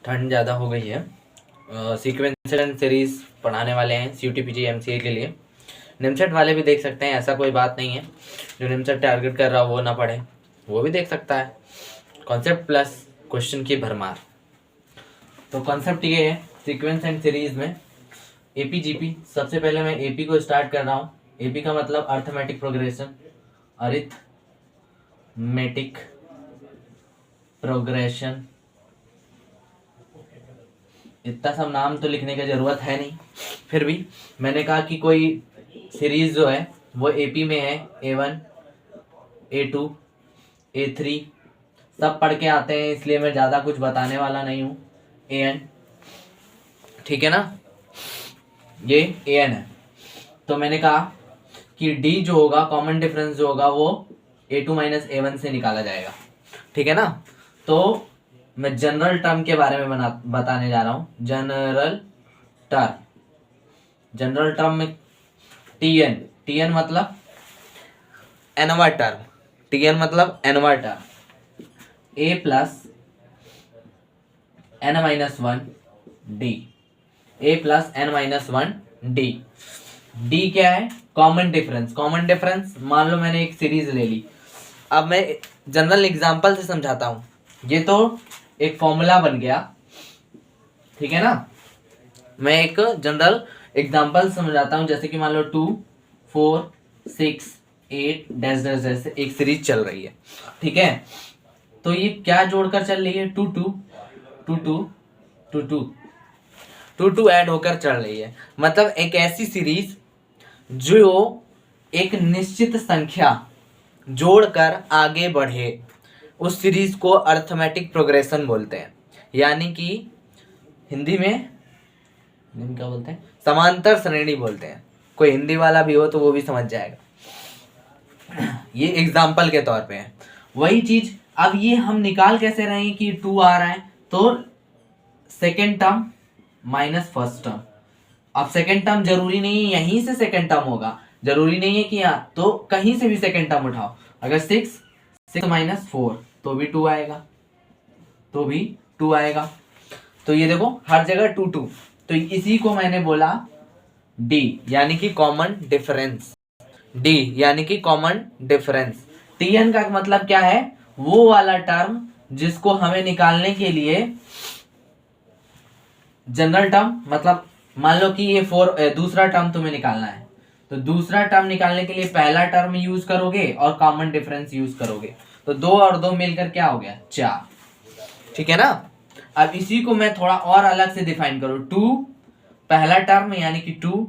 ठंड ज़्यादा हो गई है। सीक्वेंशियल सीरीज पढ़ाने वाले हैं CUT-PG MCA के लिए। निमसेट वाले भी देख सकते हैं, ऐसा कोई बात नहीं है। जो निमसेट टारगेट कर रहा हो वो ना पढ़े, वो भी देख सकता है। कॉन्सेप्ट प्लस क्वेश्चन की भरमार। तो कॉन्सेप्ट ये है सीक्वेंस एंड सीरीज में AP-GP। सबसे पहले मैं AP को स्टार्ट कर रहा हूँ। AP का मतलब अर्थमेटिक प्रोग्रेशन, अरिथमेटिक प्रोग्रेशन। इतना सब नाम तो लिखने की जरूरत है नहीं, फिर भी मैंने कहा कि कोई सीरीज जो है वो AP में है, A1 A2 A3 सब पढ़ के आते हैं, इसलिए मैं ज़्यादा कुछ बताने वाला नहीं हूँ। AN, ठीक है ना, ये AN है। तो मैंने कहा कि D जो होगा, कॉमन डिफरेंस जो होगा वो A2 माइनस A1 से निकाला जाएगा, ठीक है ना। तो मैं जनरल टर्म के बारे में बताने जा रहा हूँ। जनरल टर्म में TN मतलब nवां टर्म, TN मतलब nवां term, A plus n minus 1 D, A plus n minus 1 D। D क्या है? Common difference. कॉमन डिफरेंस मान लो मैंने एक सीरीज ले ली, अब मैं जनरल एग्जांपल से समझाता हूँ। ये तो एक फॉर्मूला बन गया, ठीक है ना। मैं एक जनरल एग्जांपल समझाता हूँ, जैसे कि मान लो 2 4 6 8 डैश डैश डैश एक सीरीज चल रही है, ठीक है। तो ये क्या जोड़कर चल रही है? 2 2 2 2 2 2 2 2 ऐड होकर चल रही है। मतलब एक ऐसी सीरीज जो एक निश्चित संख्या जोड़कर आगे बढ़े, उस सीरीज को अर्थमेटिक प्रोग्रेशन बोलते हैं। यानी कि हिंदी में क्या बोलते हैं? समांतर श्रेणी बोलते हैं। कोई हिंदी वाला भी हो तो वो भी समझ जाएगा। ये एग्जाम्पल के तौर पे है। वही चीज अब ये हम निकाल कैसे रहे हैं कि 2 आ रहा है, तो second term minus first term. अब सेकेंड टर्म जरूरी नहीं है यहीं से सेकेंड टर्म होगा, जरूरी नहीं है कि यहाँ, तो कहीं से भी सेकेंड टर्म उठाओ। अगर 6 माइनस 4 तो भी 2 आएगा, तो भी 2 आएगा। तो ये देखो हर जगह 2 2। तो इसी को मैंने बोला D यानी कि कॉमन डिफरेंस। D यानी कि कॉमन डिफरेंस। TN का मतलब क्या है? वो वाला टर्म जिसको हमें निकालने के लिए जनरल टर्म, मतलब मान लो कि ये दूसरा टर्म तुम्हें निकालना है, तो दूसरा टर्म निकालने के लिए पहला टर्म यूज करोगे और कॉमन डिफरेंस यूज करोगे, तो 2 और 2 मिलकर क्या हो गया? 4, ठीक है ना। अब इसी को मैं थोड़ा और अलग से डिफाइन करूं। 2 पहला टर्म यानी कि 2,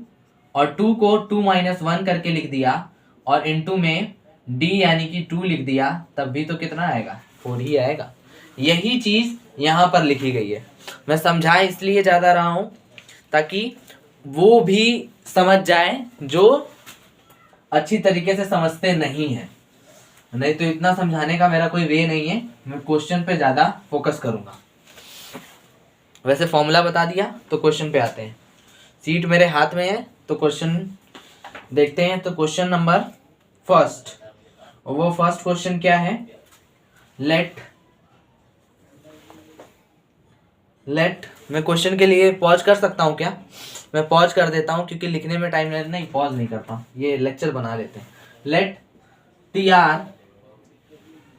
और 2 को 2 माइनस 1 करके लिख दिया, और इनटू में D यानी कि 2 लिख दिया, तब भी तो कितना आएगा? 4 ही आएगा। यही चीज यहां पर लिखी गई है। मैं समझा इसलिए ज्यादा रहा हूं ताकि वो भी समझ जाए जो अच्छी तरीके से समझते नहीं है। नहीं तो इतना समझाने का मेरा कोई वे नहीं है, मैं क्वेश्चन पे ज्यादा फोकस करूंगा। वैसे फॉर्मूला बता दिया, तो क्वेश्चन पे आते हैं। सीट मेरे हाथ में है तो क्वेश्चन देखते हैं। तो क्वेश्चन नंबर फर्स्ट, और वो फर्स्ट क्वेश्चन क्या है? लेट मैं क्वेश्चन के लिए पॉज कर सकता हूँ क्या? मैं पॉज कर देता हूँ क्योंकि लिखने में टाइम नहीं, पॉज नहीं करता, ये लेक्चर बना लेते हैं। Let TR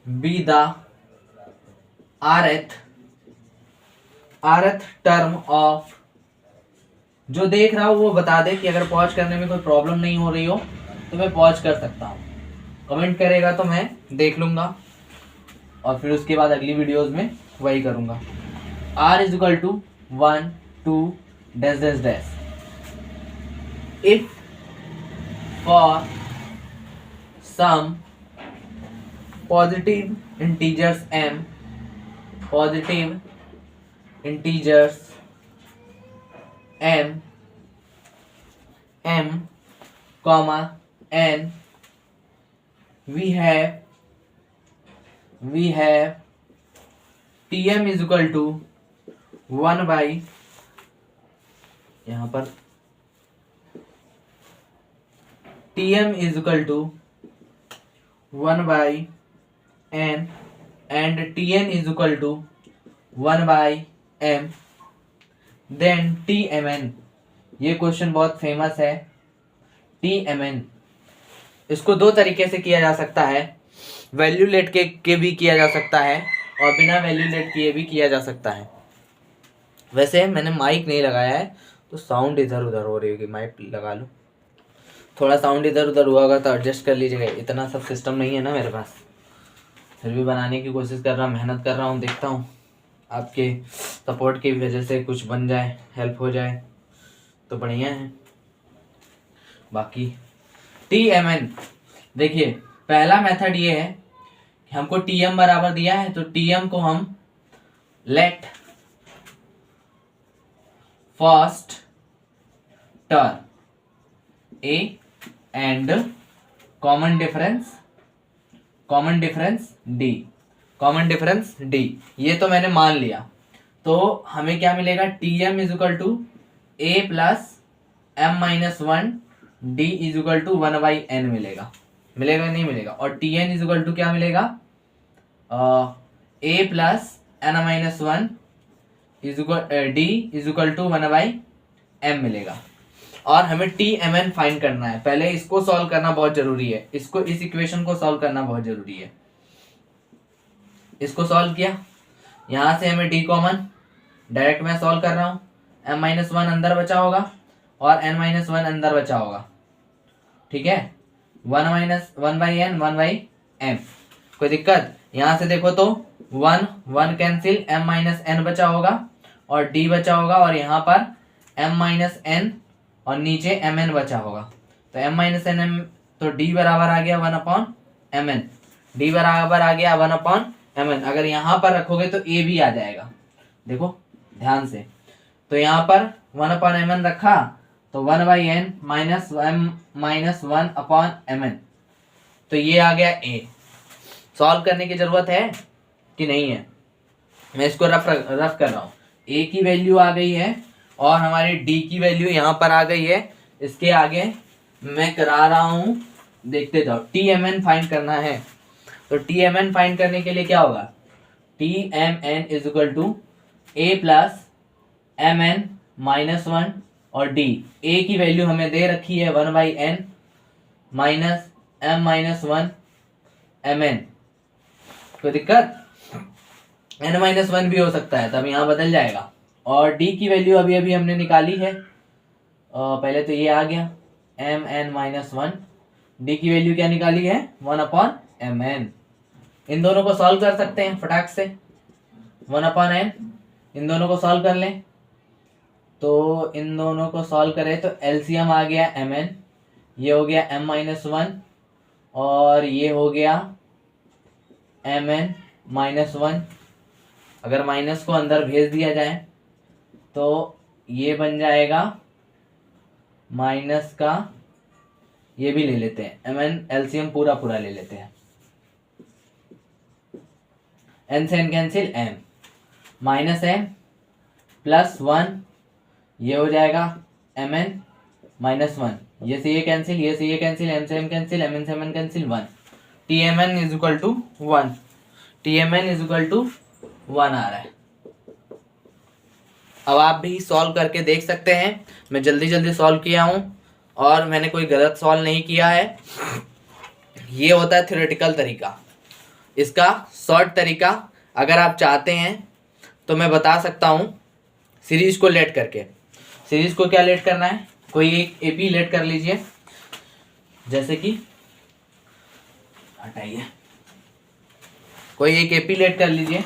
be the rth term of, जो देख रहा हूँ वो बता दे कि अगर पॉज करने में कोई प्रॉब्लम नहीं हो रही हो तो मैं पॉज कर सकता हूँ। कमेंट करेगा तो मैं देख लूंगा और फिर उसके बाद अगली वीडियोस में वही करूंगा। R is equal to 1 2 dash dash dash if for some positive integers m, positive integers m comma n, we have Tm is equal to 1 by, यहाँ पर Tm is equal to 1 by n and Tn is equal to 1 by m then TMN। ये क्वेश्चन बहुत फेमस है। TMN इसको दो तरीके से किया जा सकता है, वैल्यू लेट के भी किया जा सकता है और बिना वैल्यू लेट किए भी किया जा सकता है। वैसे मैंने माइक नहीं लगाया है तो साउंड इधर उधर हो रही होगी, माइक लगा लूँ, थोड़ा साउंड इधर उधर हुआ होगा तो एडजस्ट कर लीजिएगा, इतना सब सिस्टम नहीं है ना मेरे पास, फिर भी बनाने की कोशिश कर रहा हूँ, मेहनत कर रहा हूँ, देखता हूँ आपके सपोर्ट की वजह से कुछ बन जाए, हेल्प हो जाए तो बढ़िया है। बाकी TMN देखिए, पहला मेथड ये है कि हमको TM बराबर दिया है तो TM को हम let first term A and common difference D, ये तो मैंने मान लिया। तो हमें क्या मिलेगा, TM is equal to A plus M minus 1 D is equal to 1/n मिलेगा, मिलेगा नहीं मिलेगा। और TN इज इक्वल टू क्या मिलेगा, A plus N minus 1 D is equal to 1/m मिलेगा। और हमें TMN फाइंड करना है, पहले इसको सॉल्व करना बहुत जरूरी है, इसको इस इक्वेशन को सॉल्व करना बहुत जरूरी है। इसको सॉल्व किया, यहां से हमें D कॉमन, डायरेक्ट मैं सॉल्व कर रहा हूं, M माइनस 1 अंदर बचा होगा और N माइनस 1 अंदर बचा होगा, ठीक है, 1/n 1/m, कोई दिक्कत। यहां से देखो तो 1 कैंसिल, M माइनस n बचा होगा और D बचा होगा और यहाँ पर M माइनस n और नीचे mn बचा होगा। तो m माइनस n तो D बराबर आ गया 1/mn, D बराबर आ गया 1/mn। अगर यहाँ पर रखोगे तो A भी आ जाएगा, देखो ध्यान से। तो यहाँ पर 1/mn रखा तो 1/n minus m minus 1/mn, तो ये आ गया A। सॉल्व करने की जरूरत है कि नहीं है, मैं इसको रफ कर रहा हूँ। A की वैल्यू आ गई है और हमारी D की वैल्यू यहाँ पर आ गई है। इसके आगे मैं करा रहा हूँ, देखते जाओ। TMN फाइंड करना है, तो TMN फाइंड करने के लिए क्या होगा, TMN is equal to A plus MN minus 1 और D। A की वैल्यू हमें दे रखी है 1/n minus M minus 1 mn, कोई दिक्कत, n माइनस 1 भी हो सकता है, तब यहाँ बदल जाएगा। और D की वैल्यू अभी अभी हमने निकाली है, पहले तो ये आ गया mn माइनस 1, D की वैल्यू क्या निकाली है 1/mn। इन दोनों को सॉल्व कर सकते हैं फटाक से, 1/n, इन दोनों को सॉल्व कर लें। तो इन दोनों को सॉल्व करें तो एलसीएम आ गया mn, ये हो गया m माइनस 1 और ये हो गया mn माइनस 1। अगर माइनस को अंदर भेज दिया जाए तो ये बन जाएगा माइनस का, ये भी ले लेते हैं mn, एलसीएम पूरा पूरा ले लेते हैं, n से n cancel, m minus m plus 1, ये हो जाएगा mn माइनस 1, ये से ये कैंसिल, ये से ये कैंसिल, m से m कैंसिल, mn से mn cancel, 1। TMN is equal to 1, TMN is equal to 1 आ रहा है। अब आप भी सॉल्व करके देख सकते हैं, मैं जल्दी जल्दी सॉल्व किया हूँ और मैंने कोई गलत सॉल्व नहीं किया है। ये होता है थ्योरेटिकल तरीका। इसका शॉर्ट तरीका अगर आप चाहते हैं तो मैं बता सकता हूँ, सीरीज को लेट करके। सीरीज को क्या लेट करना है, कोई एक एपी लेट कर लीजिए, जैसे कि हटाइए, कोई एक एपी लेट कर लीजिए,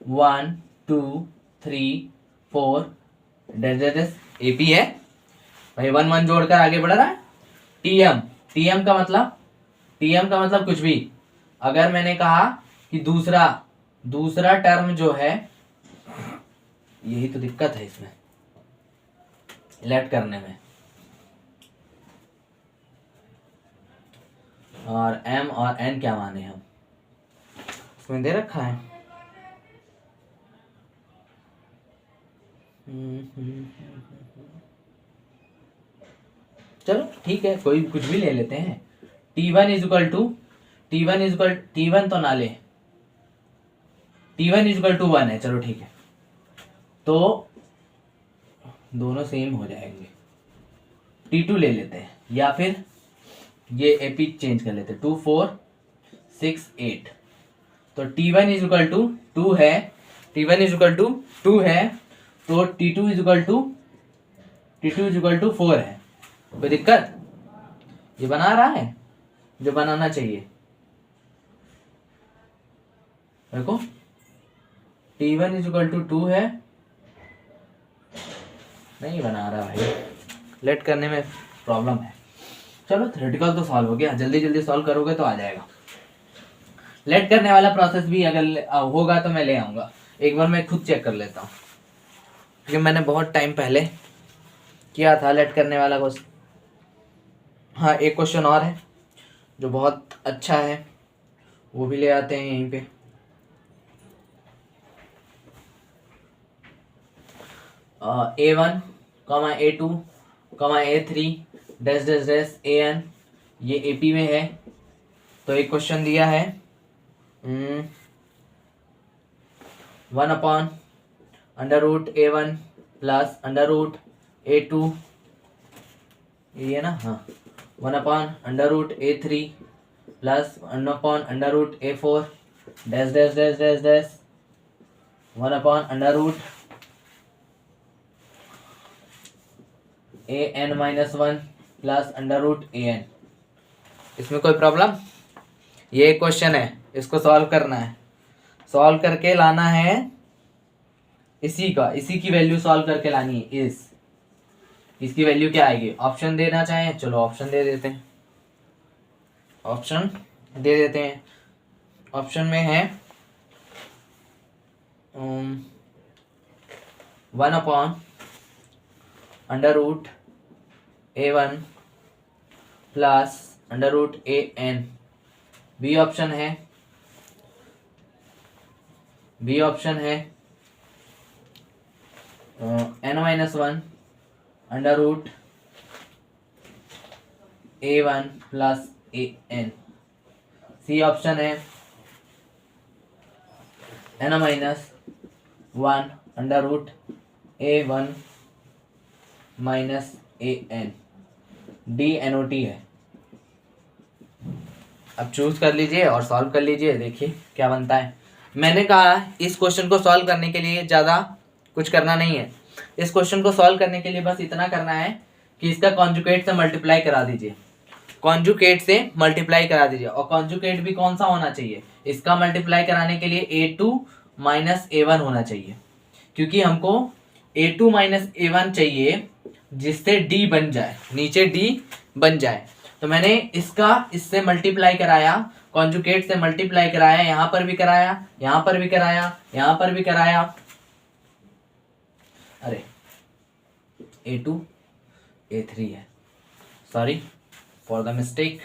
1 2 3 4 एपी है भाई, 1 1 जोड़कर आगे बढ़ रहा है। टीएम का मतलब कुछ भी। अगर मैंने कहा कि दूसरा टर्म जो है, यही तो दिक्कत है इसमें लेट करने में, और m और n क्या माने हम, इसमें दे रखा है। चलो ठीक है, कोई कुछ भी ले लेते हैं। T1 is equal to T1 तो ना ले, T1 इज इक्वल टू 1 है, चलो ठीक है। तो दोनों सेम हो जाएंगे। T2 ले लेते हैं या फिर ये एपी चेंज कर लेते हैं। 2 4 6 8 तो T1 इज इक्वल टू 2 है, T1 इज इक्वल टू 2 है, तो T2 इज इक्वल टू 4 है। कोई दिक्कत? ये बना रहा है जो बनाना चाहिए। देखो T1 इज इक्वल टू 2 है, नहीं बना रहा भाई, लेट करने में प्रॉब्लम है। चलो थ्योरेटिकल तो सॉल्व हो गया, जल्दी जल्दी सॉल्व करोगे तो आ जाएगा। लेट करने वाला प्रोसेस भी अगर होगा तो मैं ले आऊँगा, एक बार मैं खुद चेक कर लेता हूँ, क्योंकि मैंने बहुत टाइम पहले किया था लेट करने वाला क्वेश्चन। हाँ एक क्वेश्चन और है जो बहुत अच्छा है, वो भी ले आते हैं यहीं पे। A1, A2, A3 dash dash dash AN, ये AP में है। तो एक क्वेश्चन दिया है 1/√A1 प्लस √A2, ये है ना, हाँ 1/√A3 plus 1/√A4 dash dash dash dash dash 1/√AN-1 plus √AN। इसमें कोई प्रॉब्लम? ये एक क्वेश्चन है, इसको सॉल्व करना है, सॉल्व करके लाना है इसी की वैल्यू सॉल्व करके लानी है। इसकी वैल्यू क्या आएगी? ऑप्शन देना चाहें, चलो ऑप्शन दे देते हैं, ऑप्शन में है 1/√A1 plus √AN। B option है n-1 √A1 plus AN। C option है n-1 √A1 minus AN। D NOT है। अब चूज कर लीजिए और सॉल्व कर लीजिए, देखिए क्या बनता है। मैंने कहा इस क्वेश्चन को सॉल्व करने के लिए ज़्यादा कुछ करना नहीं है। इस क्वेश्चन को सॉल्व करने के लिए बस इतना करना है कि इसका कॉन्जुगेट से मल्टीप्लाई करा दीजिए, और कॉन्जुगेट भी कौन सा होना चाहिए? इसका मल्टीप्लाई कराने के लिए A2 माइनस A1 होना चाहिए, क्योंकि हमको A2 माइनस A1 चाहिए जिससे D बन जाए, नीचे D बन जाए। तो मैंने इससे मल्टीप्लाई कराया, कॉन्जुगेट से मल्टीप्लाई कराया, यहाँ पर भी कराया, यहाँ पर भी कराया, यहाँ पर भी कराया। अरे A2 A3 है, sorry for the mistake.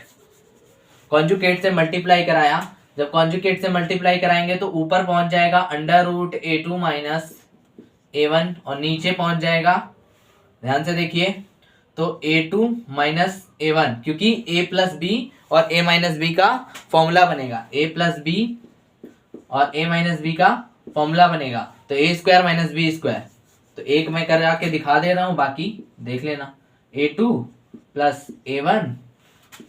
Conjugate से मल्टीप्लाई कराया, जब कॉन्जुगेट से मल्टीप्लाई कराएंगे तो ऊपर पहुंच जाएगा √A2 माइनस A1 और नीचे पहुंच जाएगा, ध्यान से देखिए, तो A2 माइनस A1, क्योंकि A प्लस बी और A माइनस बी का फॉर्मूला बनेगा, A प्लस बी और A माइनस बी का फॉर्मूला बनेगा, तो A² माइनस B²। तो एक मैं कर आके दिखा दे रहा हूं, बाकी देख लेना। A2 प्लस A1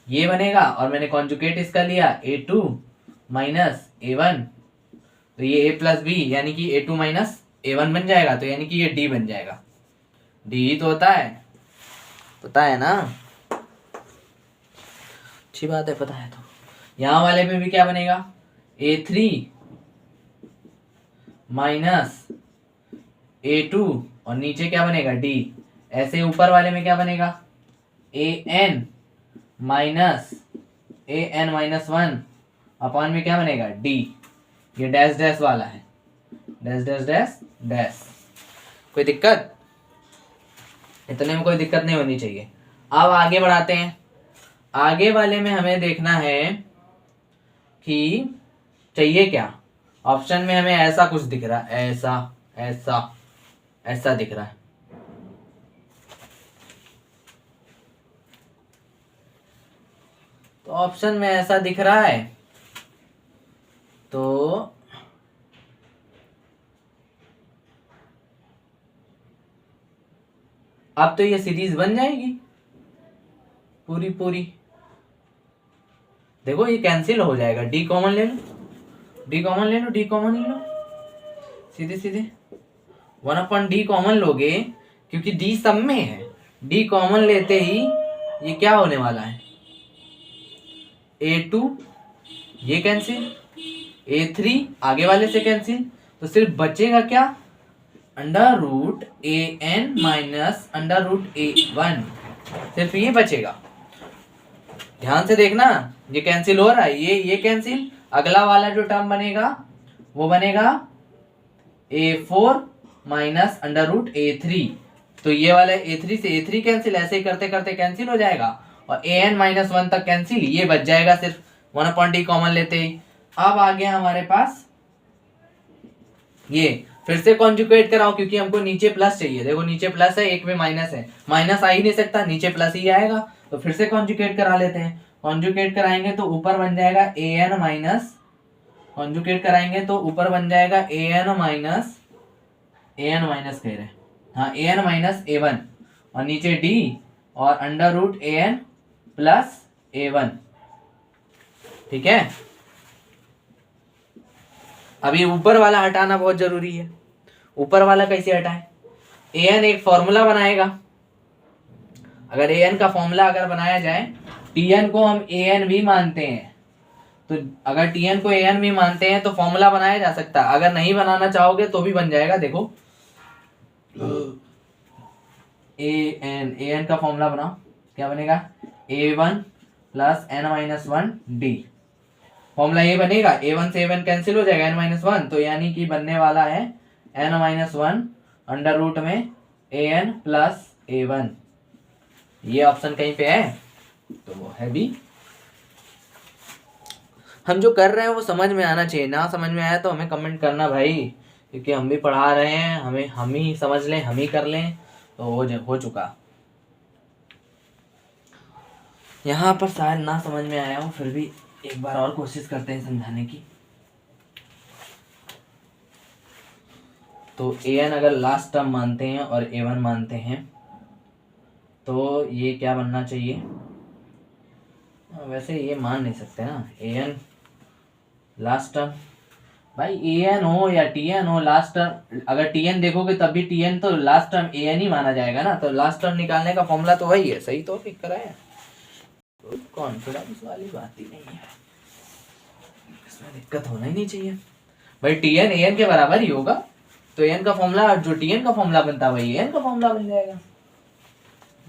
ये बनेगा, और मैंने कॉन्जुगेट इसका लिया A2 माइनस A1, तो ये A प्लस बी यानी कि A2 माइनस A1 बन जाएगा, तो यानी कि ये D बन जाएगा। D ही तो होता है, पता है ना, अच्छी बात है, पता है। तो यहां वाले पे भी क्या बनेगा? A3 माइनस A2 और नीचे क्या बनेगा? D। ऐसे ऊपर वाले में क्या बनेगा? AN माइनस AN-1 अपॉन में क्या बनेगा? D। ये डैश डैश वाला है, डैश डैश डैश डैश। कोई दिक्कत? इतने में कोई दिक्कत नहीं होनी चाहिए। अब आगे बढ़ाते हैं। आगे वाले में हमें देखना है कि चाहिए क्या। ऑप्शन में हमें ऐसा कुछ दिख रहा है, ऐसा दिख रहा है। तो ऑप्शन में ऐसा दिख रहा है, तो अब तो ये सीरीज बन जाएगी पूरी पूरी। देखो ये कैंसिल हो जाएगा, डी कॉमन ले लो, डी कॉमन ले लो, डी कॉमन ले लो, सीधे सीधे 1/d कॉमन लोगे क्योंकि d सब में है। d कॉमन लेते ही ये क्या होने वाला है, a2 ये कैंसिल, a3 आगे वाले से कैंसिल, तो सिर्फ बचेगा क्या, under root an minus under root a1, सिर्फ ये बचेगा। ध्यान से देखना, ये कैंसिल हो रहा है, ये कैंसिल, अगला वाला जो टर्म बनेगा वो बनेगा a4 minus under root a3, तो ये वाला a3 से a3 कैंसिल, ऐसे ही करते करते कैंसिल हो जाएगा और an माइनस 1 तक कैंसिल, ये बच जाएगा सिर्फ 1/d कॉमन लेते ही। अब आ गया हमारे पास ये, फिर से कॉन्जुगेट कराओ क्योंकि हमको नीचे प्लस चाहिए। देखो नीचे प्लस है, एक में माइनस है, माइनस आ ही नहीं सकता, नीचे प्लस ही आएगा, तो फिर से कॉन्जुगेट करा लेते हैं। कॉन्जुगेट कराएंगे तो ऊपर बन जाएगा an माइनस, कॉन्जुगेट कराएंगे तो ऊपर बन जाएगा an माइनस कह रहे हैं, हाँ an माइनस a1 और नीचे d और under root an plus a1, ठीक है। अभी ऊपर वाला हटाना बहुत जरूरी है। ऊपर वाला कैसे हटाएं, an एक फॉर्मूला बनाएगा, अगर an का फॉर्मूला अगर बनाया जाए, tn को हम an भी मानते हैं, तो अगर tn को an भी मानते हैं तो फॉर्मूला बनाया जा सकता है, अगर नहीं बनाना चाहोगे तो भी बन जाएगा। देखो an का फॉर्मूला बनाओ, क्या बनेगा, a1 plus n minus 1 d, formula ये बनेगा, a1 से a1 कैंसिल हो जाएगा, n माइनस 1, तो यानी कि बनने वाला है n माइनस 1 अंडर रूट में an प्लस a1। ये ऑप्शन कहीं पे है तो वो है बी। हम जो कर रहे हैं वो समझ में आना चाहिए, ना समझ में आया तो हमें कमेंट करना भाई, क्योंकि हम भी पढ़ा रहे हैं, हमें हम ही समझ लें, हम ही कर लें तो हो चुका। यहाँ पर शायद ना समझ में आया हो, फिर भी एक बार और कोशिश करते हैं समझाने की। तो an अगर लास्ट टर्म मानते हैं और a1 मानते हैं तो ये क्या बनना चाहिए, वैसे ये मान नहीं सकते ना, an लास्ट टर्म, भाई an हो या tn हो, लास्ट टर्म अगर tn देखोगे तब भी tn तो लास्ट टर्म an ही माना जाएगा ना, तो लास्ट टर्म निकालने का फॉर्मूला तो वही है, सही तो पिक करा है, तो कॉन्फिडेंस वाली बात ही नहीं है, इसमें दिक्कत होना ही नहीं चाहिए भाई। tn an के बराबर ही होगा, तो an का फॉर्मूला, जो tn का फॉर्मूला बनता है वही an का फॉर्मूला बन जाएगा,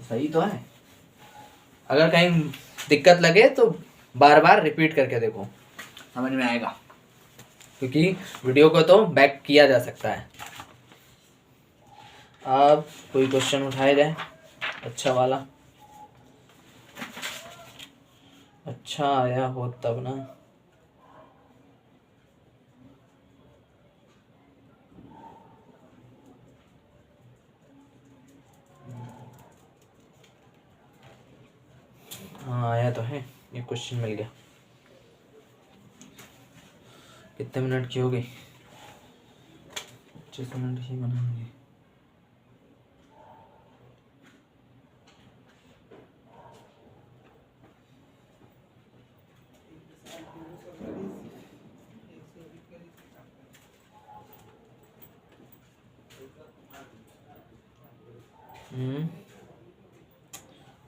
सही तो है। अगर कहीं दिक्कत लगे तो बार बार रिपीट करके देखो, समझ में आएगा, क्योंकि वीडियो को तो बैक किया जा सकता है। अब कोई क्वेश्चन उठाया जाए अच्छा वाला, अच्छा आया हो तब ना। हाँ आया तो है, ये क्वेश्चन मिल गया। कितने मिनट की हो गई, 25 मिनट ही बनाएंगे।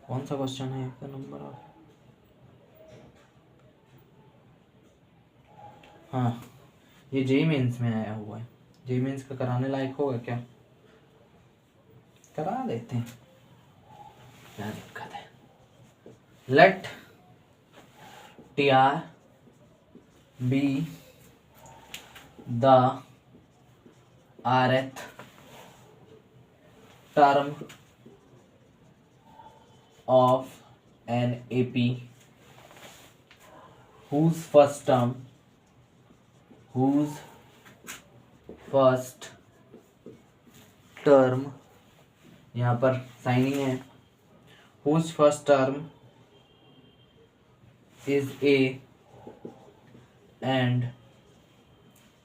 कौन सा क्वेश्चन है इसका नंबर ऑफ, हाँ ये जेई मेंस में आया हुआ है, जेई मेंस का कराने लायक होगा क्या, करा देते हैं, क्या दिक्कत है। Let tr be the rth term of an AP whose first term यहाँ पर साइनिंग है, whose first term is a and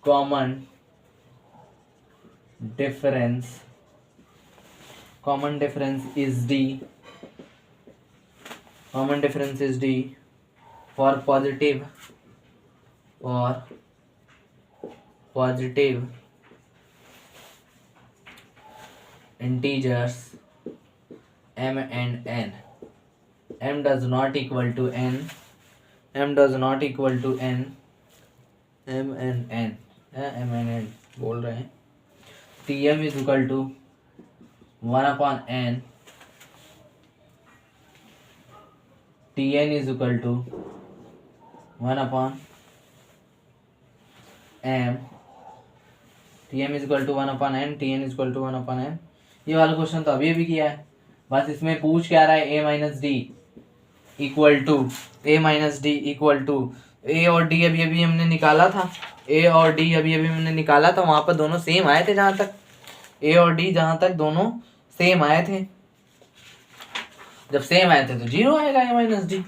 common difference common difference is D. Common difference is D for positive integers m and n. M does not equal to n. M does not equal to n. M and n. M and n बोल रहे हैं. Tm is equal to 1 upon n. Tn is equal to 1 upon m. Tm is equal to 1 upon n. Tn is equal to 1 upon n. ये वाला question तो अभी किया है. बस इसमें पूछ क्या रहा है, a minus D equal to A और डी अभी अभी हमने निकाला था. ए और डी अभी अभी हमने निकाला था, वहां पर दोनों सेम आए थे. जहां तक ए और डी जहां तक दोनों सेम आए थे, जब सेम आए थे तो जीरो आएगा ए माइनस डी.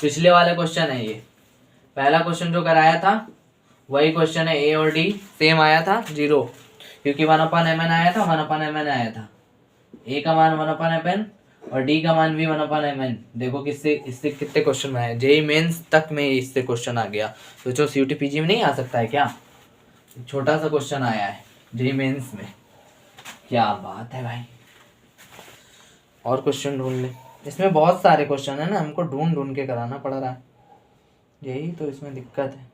पिछले वाला क्वेश्चन है ये. पहला क्वेश्चन जो कराया था वही क्वेश्चन है. ए और डी सेम आया था, जीरो, क्योंकि 1 अपन एम एन आया था, 1 अपन एम एन आया था. ए का मान 1 अपन एम एन और डी का मान भी 1 अपन एम एन. देखो किससे इससे कितने क्वेश्चन बनाए. जेई मेंस तक में इससे क्वेश्चन आ गया. सोचो सीयूटी पीजी में नहीं आ सकता है क्या? छोटा सा क्वेश्चन आया है जेई मेंस में. क्या बात है भाई. और क्वेश्चन ढूंढ ले. इसमें बहुत सारे क्वेश्चन है ना, हमको ढूंढ ढूंढ के कराना पड़ रहा है. यही तो इसमें दिक्कत है.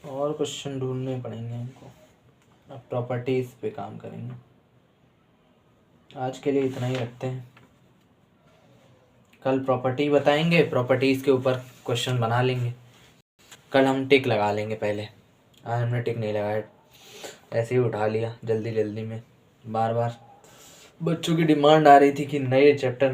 और क्वेश्चन ढूंढने पड़ेंगे हमको. अब प्रॉपर्टीज पे काम करेंगे. आज के लिए इतना ही रखते हैं. कल प्रॉपर्टी बताएंगे, प्रॉपर्टीज के ऊपर क्वेश्चन बना लेंगे. कल हम टिक लगा लेंगे. पहले आज हमने टिक नहीं लगाया, ऐसे ही उठा लिया जल्दी में. बार बार बच्चों की डिमांड आ रही थी कि नए चैप्टर